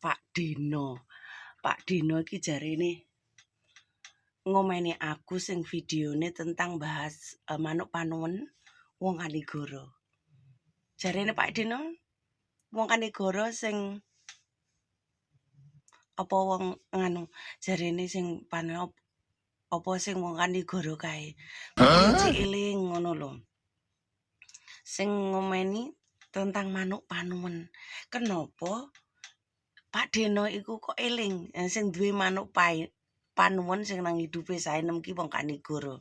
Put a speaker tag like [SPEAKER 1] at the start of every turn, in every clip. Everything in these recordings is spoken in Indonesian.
[SPEAKER 1] Pak Dino iki jarene ngomeni aku sing videone tentang bahas manuk panuwun wong Kanigoro. Jarene Pak Dino wong Kanigoro sing apa wong nganu jarene sing panuwun apa sing wong Kanigoro kae. Kuwi eling ngono lho. Sing ngomeni tentang manuk panuwun. Kenapa Pak Deno iku kok eling sing duwe manuk panuwun sing nang hidupe saenem ki wong Kanigoro.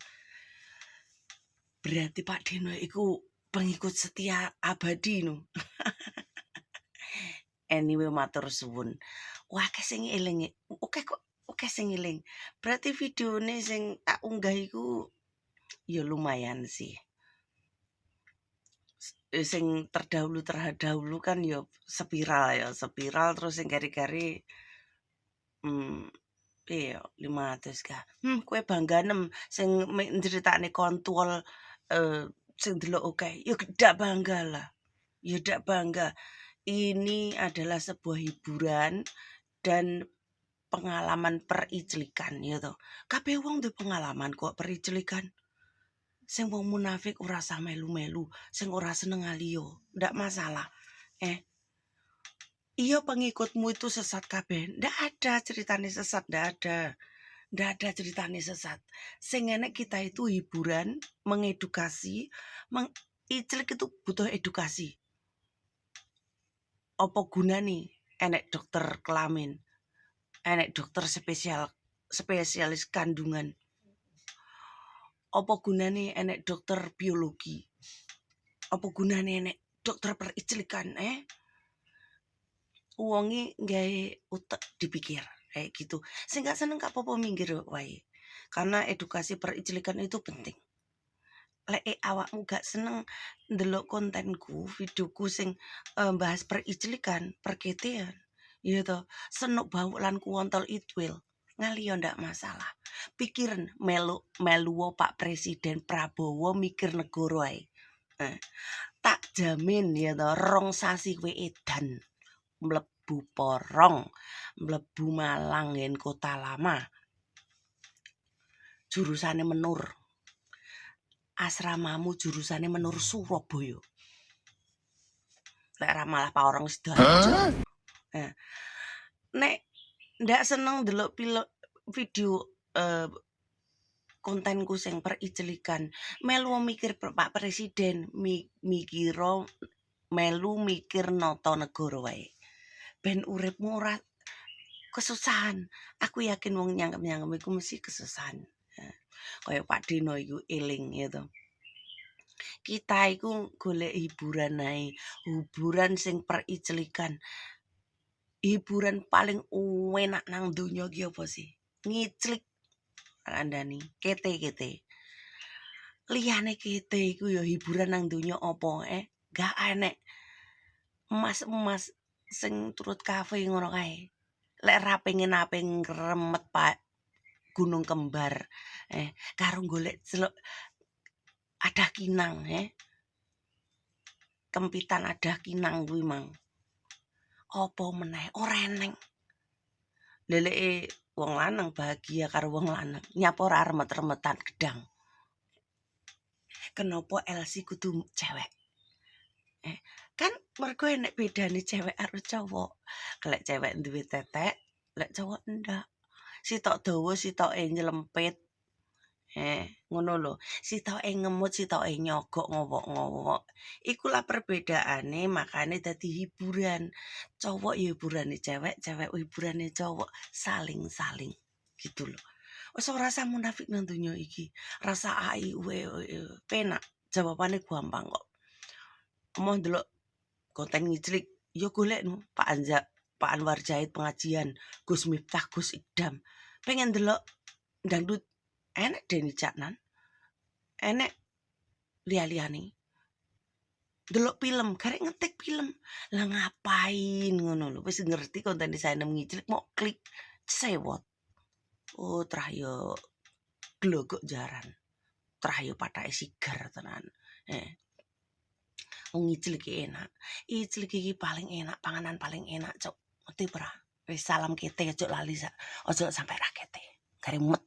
[SPEAKER 1] Berarti Pak Deno iku pengikut setia abadi no. Anyway matur suwun. Wah sing eling. Oke sing eling. Berarti videone sing tak unggah iku ya lumayan sih. Sing terdahulu kan ya spiral terus sing kari-kari iya 500 kah. Kowe bangga nem sing ncritakne kontol sing delok oke. Ya gak bangga lah. Ya gak bangga. Ini adalah sebuah hiburan dan pengalaman periclikan ya toh. Kabeh wong duwe pengalaman kok periclikan. Sing wong munafik ora usah melu-melu, sing ora seneng aliyo, ndak masalah. Iya pengikutmu itu sesat kabeh. Ndak ada ceritane sesat, ndak ada. Ndak ada ceritane sesat. Sing enek kita itu hiburan, mengedukasi, iclik itu butuh edukasi. Apa gunane enek dokter kelamin, enek dokter spesialis kandungan. Apa gunane enek dokter biologi? Apa gunane enek dokter periclikan, Wonge gawe utek dipikir kayak gitu. Sing gak seneng gak apa-apa minggir wae. Karena edukasi periclikan itu penting. Lek awakmu gak seneng ndelok kontenku, videoku sing bahas periclikan, perketean, ya toh, senuk bau lan kuwontol itwil. Ngaliyo ndak masalah. Pikiran melu Pak Presiden Prabowo mikir negara ae. Tak jamin ya toh 2 sasi kowe edan mlebu Porong, mlebu Malang nggen Kota Lama. Jurusane Menur. Asramamu jurusane Menur Surabaya. Lek ra malah Porong Sidoarjo. Nek ndak seneng delok video kontenku sing periclikan, melu mikir Pak Presiden, melu mikir nata negara wae. Ben uripmu ora kesusahan. Aku yakin wong nyangkem iku mesti kesusahan. Kaya Pak Dino iku eling gitu. Kita iku golek hiburan ae, hiburan sing periclikan. Hiburan paling enak nang donya ki apa sih? Ngiclik kandhani, kete. Liyane kete iku ya hiburan nang donya apa, Gak enek. Emas sing turut kafe ngono kae. Lek ra pengen ngremet Pak Gunung Kembar, karo golek celuk adah kinang, Kempitan adah kinang kuwi mang. Apa meneh ora eneng. Leleke wong lanang bahagia karo wong lanang, nyapa ora remet-remetan gedang. Kenapa Elsie kudu cewek? Kan mergo enek bedane cewek karo cowok. Lek cewek duwe tetek, lek cowok ndak. Sitok dawa, sitoke nyelempit. Ngono lho. Sitoke ngemut, sitoke nyogok ngowok-ngowok. Ikulah perbedaane, makane dadi hiburan. Cowok ya hiburane cewek, cewek hiburane cowok, saling-saling gitu lho. Wis ora usah munafik nang donya iki. Rasa ai penak. Jawabane gampang kok. Mau ndelok konten ngiclik, ya golekno Pak Anwar Zahid pengajian, Gus Miftah, Gus Idam. Pengen ndelok dangdut enek Denny Caknan. Enek liya-liyane. Delok film, karek ngetik film. Lah ngapain ngono lho. Wis ngerti konten saenem ngiclik mau klik sewot. Oh, trahyo glogok jaran. Trahyo patake sigar tenan. Ngiclik iki enak. Iclik iki paling enak, panganan paling enak, Cok. Ngerti ora? Wis salam kete ojo lali ojo sampai rakete. Kare mumet.